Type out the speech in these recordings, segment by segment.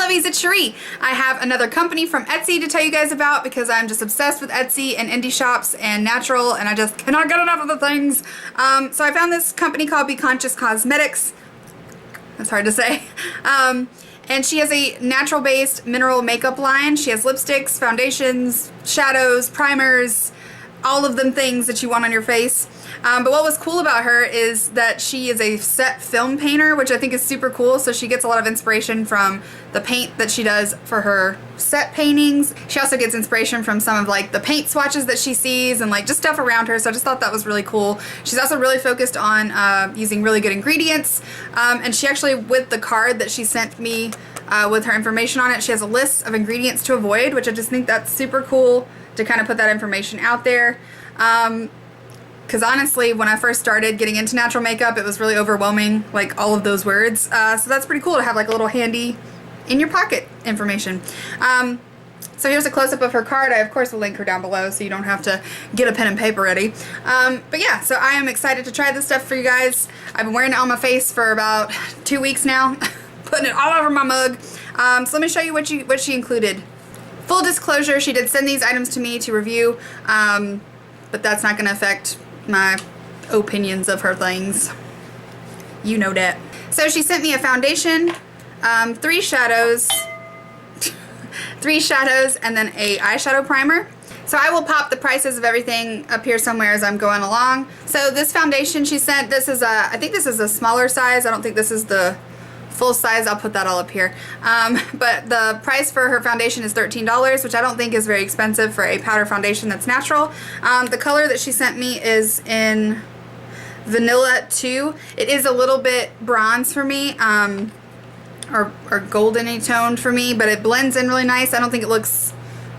lovies, it's Sharie. I have another company from Etsy to tell you guys about because I'm just obsessed with Etsy and indie shops and natural, and I just cannot get enough of the things. So I found this company called VeganCuts Cosmetics. That's hard to say. And she has a natural-based mineral makeup line. She has lipsticks, foundations, shadows, primers, all of them things that you want on your face. But what was cool about her is that she is a set film painter, which I think is super cool. So she gets a lot of inspiration from the paint that she does for her set paintings. She also gets inspiration from some of like the paint swatches that she sees and like just stuff around her. So I just thought that was really cool. She's also really focused on using really good ingredients. And she actually, with the card that she sent me with her information on it, she has a list of ingredients to avoid, which I just think that's super cool to kind of put that information out there. Because honestly, when I first started getting into natural makeup, it was really overwhelming, like all of those words. So that's pretty cool to have like a little handy in your pocket information. So here's a close-up of her card. I of course will link her down below so you don't have to get a pen and paper ready. But yeah, so I am excited to try this stuff for you guys. I've been wearing it on my face for about 2 weeks now, putting it all over my mug. So let me show you what she included. Full disclosure, she did send these items to me to review, but that's not going to affect my opinions of her things. You know that. So she sent me a foundation, 3 shadows, 3 shadows, and then a eyeshadow primer. So I will pop the prices of everything up here somewhere as I'm going along. So this foundation she sent, this is I think this is a smaller size. I don't think this is the full size. I'll put that all up here. But the price for her foundation is $13, which I don't think is very expensive for a powder foundation that's natural. The color that she sent me is in Vanilla 2. It is a little bit bronze for me, or golden-y toned for me, but it blends in really nice. I don't think it looks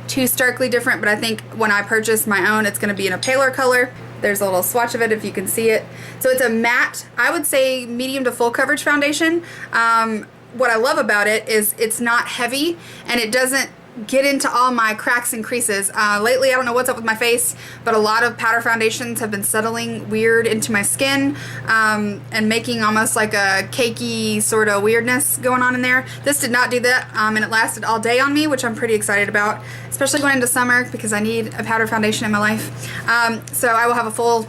too starkly different, but I think when I purchase my own, it's going to be in a paler color. There's a little swatch of it if you can see it. So it's a matte, I would say medium to full coverage foundation. What I love about it is it's not heavy and it doesn't get into all my cracks and creases. Lately, I don't know what's up with my face, but a lot of powder foundations have been settling weird into my skin and making almost like a cakey sort of weirdness going on in there. This did not do that, and it lasted all day on me, which I'm pretty excited about, especially going into summer because I need a powder foundation in my life. So I will have a full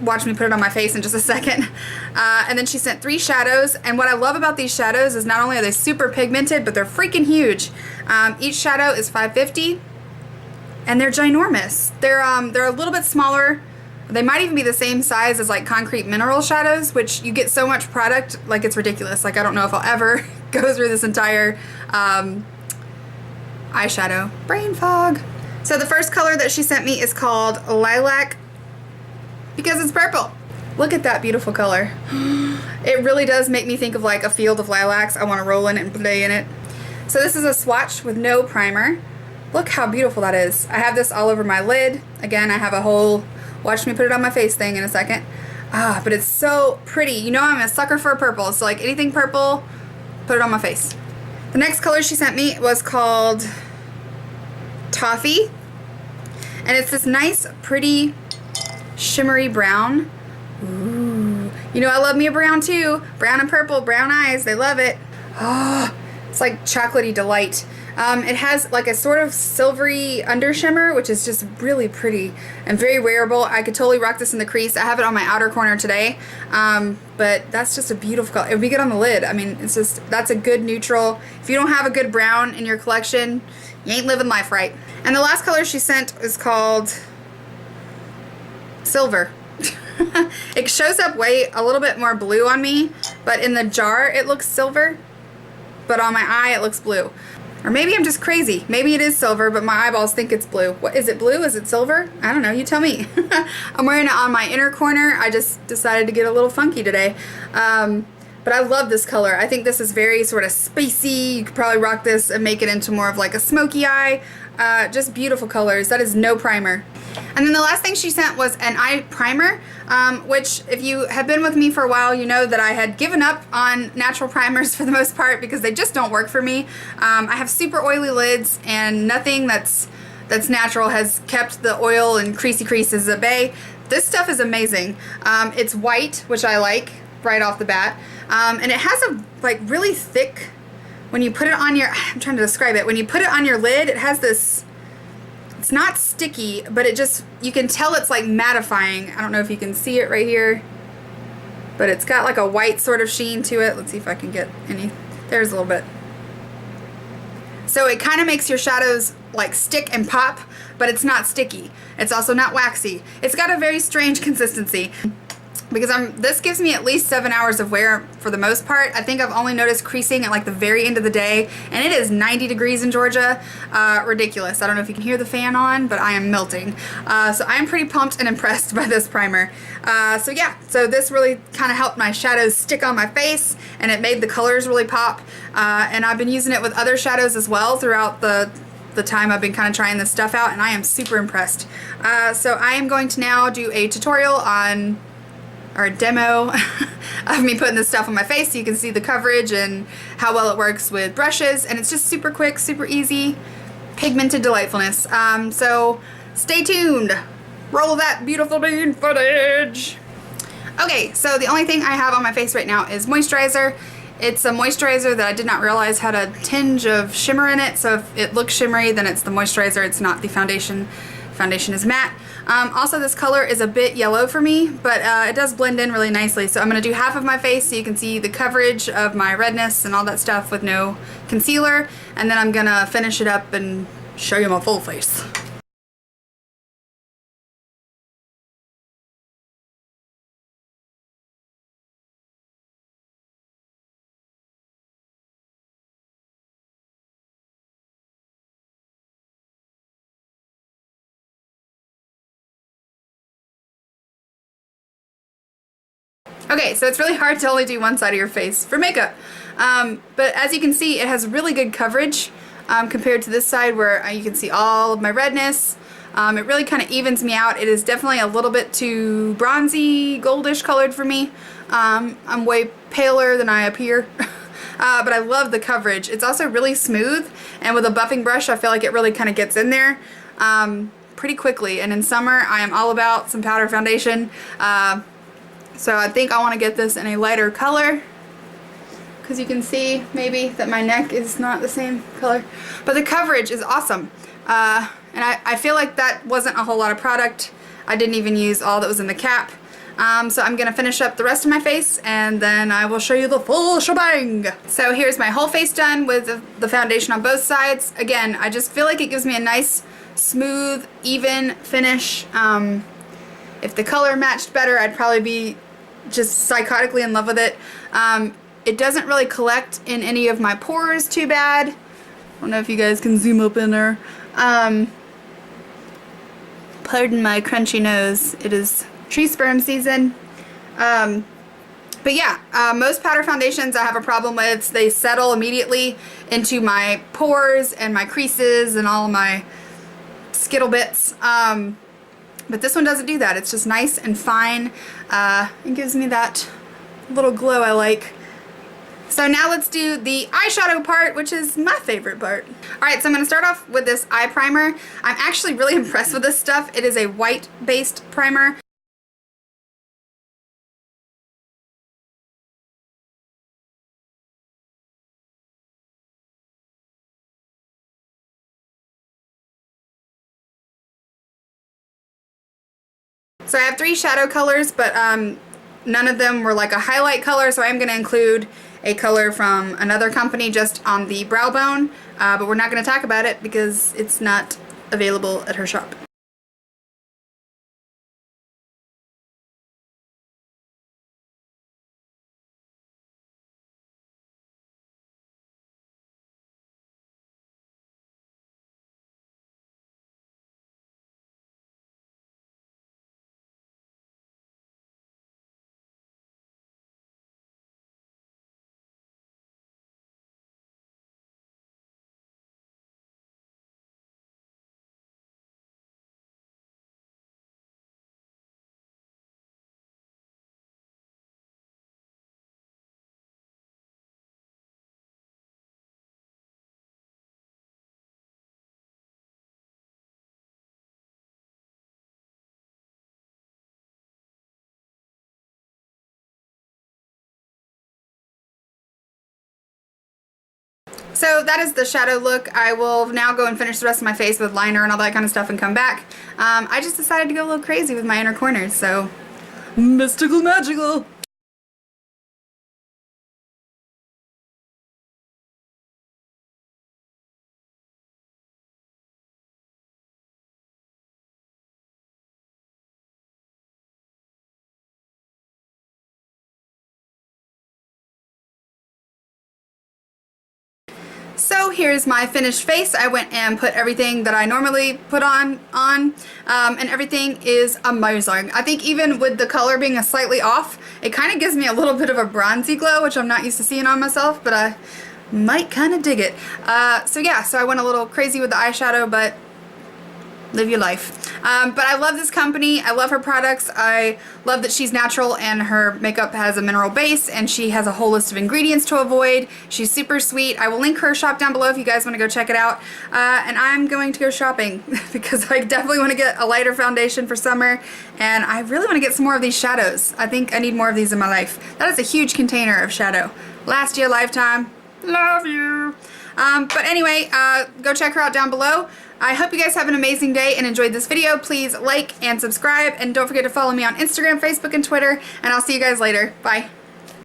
watch me put it on my face in just a second. And then she sent 3 shadows, and what I love about these shadows is not only are they super pigmented, but they're freaking huge. Each shadow is $5.50 and they're ginormous. They're a little bit smaller. They might even be the same size as like concrete mineral shadows, which you get so much product, like it's ridiculous. Like I don't know if I'll ever go through this entire eyeshadow. Brain fog. So the first color that she sent me is called Lilac, because it's purple. Look at that beautiful color. It really does make me think of like a field of lilacs. I want to roll in it and play in it. So this is a swatch with no primer. Look how beautiful that is. I have this all over my lid. Again, I have a whole watch me put it on my face thing in a second. But it's so pretty. You know I'm a sucker for purple, so like anything purple, put it on my face. The next color she sent me was called Toffee. And it's this nice, pretty, shimmery brown. Ooh. You know I love me a brown too. Brown and purple, brown eyes, they love it. Oh, it's like chocolatey delight. It has like a sort of silvery under shimmer, which is just really pretty and very wearable. I could totally rock this in the crease. I have it on my outer corner today, but that's just a beautiful color. It would be good on the lid. I mean, it's just, that's a good neutral. If you don't have a good brown in your collection, you ain't living life right. And the last color she sent is called Silver. It shows up a little bit more blue on me, but in the jar it looks silver, but on my eye it looks blue. Or maybe I'm just crazy. Maybe it is silver, but my eyeballs think it's blue. What is it, blue? Is it silver? I don't know, you tell me. I'm wearing it on my inner corner. I just decided to get a little funky today. But I love this color. I think this is very sort of spacey. You could probably rock this and make it into more of like a smoky eye. Just beautiful colors. That is no primer. And then the last thing she sent was an eye primer, which if you have been with me for a while, you know that I had given up on natural primers for the most part because they just don't work for me. I have super oily lids, and nothing that's natural has kept the oil and creasy creases at bay. This stuff is amazing. It's white, which I like right off the bat, and it has a like really thick when you put it on your, I'm trying to describe it, when you put it on your lid, it has this, it's not sticky, but it just, you can tell it's like mattifying. I don't know if you can see it right here, but it's got like a white sort of sheen to it. Let's see if I can get any, there's a little bit. So it kind of makes your shadows like stick and pop, but it's not sticky. It's also not waxy. It's got a very strange consistency. Because this gives me at least 7 hours of wear for the most part. I think I've only noticed creasing at like the very end of the day, and it is 90 degrees in Georgia. Ridiculous. I don't know if you can hear the fan on, but I am melting. So I am pretty pumped and impressed by this primer. So yeah, so this really kind of helped my shadows stick on my face, and it made the colors really pop. And I've been using it with other shadows as well throughout the time I've been kind of trying this stuff out, and I am super impressed. So I am going to now do a tutorial on, or a demo of me putting this stuff on my face so you can see the coverage and how well it works with brushes, and it's just super quick, super easy, pigmented delightfulness. So stay tuned. Roll that beautiful bean footage. Okay, so the only thing I have on my face right now is moisturizer. It's a moisturizer that I did not realize had a tinge of shimmer in it, so if it looks shimmery, then it's the moisturizer, it's not the foundation. Foundation is matte. Also, this color is a bit yellow for me, but it does blend in really nicely. So I'm going to do half of my face so you can see the coverage of my redness and all that stuff with no concealer, and then I'm going to finish it up and show you my full face. Okay, so it's really hard to only do one side of your face for makeup. But as you can see, it has really good coverage compared to this side where you can see all of my redness. It really kind of evens me out. It is definitely a little bit too bronzy, goldish colored for me. I'm way paler than I appear. But I love the coverage. It's also really smooth, and with a buffing brush I feel like it really kind of gets in there pretty quickly. And in summer I am all about some powder foundation. So I think I want to get this in a lighter color, because you can see maybe that my neck is not the same color. But the coverage is awesome. And I feel like that wasn't a whole lot of product. I didn't even use all that was in the cap. So I'm going to finish up the rest of my face, and then I will show you the full shebang. So here's my whole face done with the foundation on both sides. Again, I just feel like it gives me a nice, smooth, even finish. If the color matched better, I'd probably be just psychotically in love with it. It doesn't really collect in any of my pores too bad. I don't know if you guys can zoom up in there. Pardon my crunchy nose. It is tree sperm season. But yeah, most powder foundations I have a problem with. They settle immediately into my pores and my creases and all my skittle bits. But this one doesn't do that. It's just nice and fine. It gives me that little glow I like. So now let's do the eyeshadow part, which is my favorite part. Alright, so I'm going to start off with this eye primer. I'm actually really impressed with this stuff. It is a white-based primer. So I have 3 shadow colors, but none of them were like a highlight color, so I'm going to include a color from another company just on the brow bone, but we're not going to talk about it because it's not available at her shop. So that is the shadow look. I will now go and finish the rest of my face with liner and all that kind of stuff and come back. I just decided to go a little crazy with my inner corners, so mystical magical. So here's my finished face. I went and put everything that I normally put on, and everything is amazing. I think even with the color being slightly off, it kind of gives me a little bit of a bronzy glow, which I'm not used to seeing on myself, but I might kind of dig it. So yeah, so I went a little crazy with the eyeshadow, but live your life. But I love this company. I love her products. I love that she's natural and her makeup has a mineral base and she has a whole list of ingredients to avoid. She's super sweet. I will link her shop down below if you guys want to go check it out. And I'm going to go shopping because I definitely want to get a lighter foundation for summer, and I really want to get some more of these shadows. I think I need more of these in my life. That is a huge container of shadow. Last year, lifetime. Love you. But anyway, go check her out down below. I hope you guys have an amazing day and enjoyed this video. Please like and subscribe, and don't forget to follow me on Instagram, Facebook, and Twitter, and I'll see you guys later. Bye.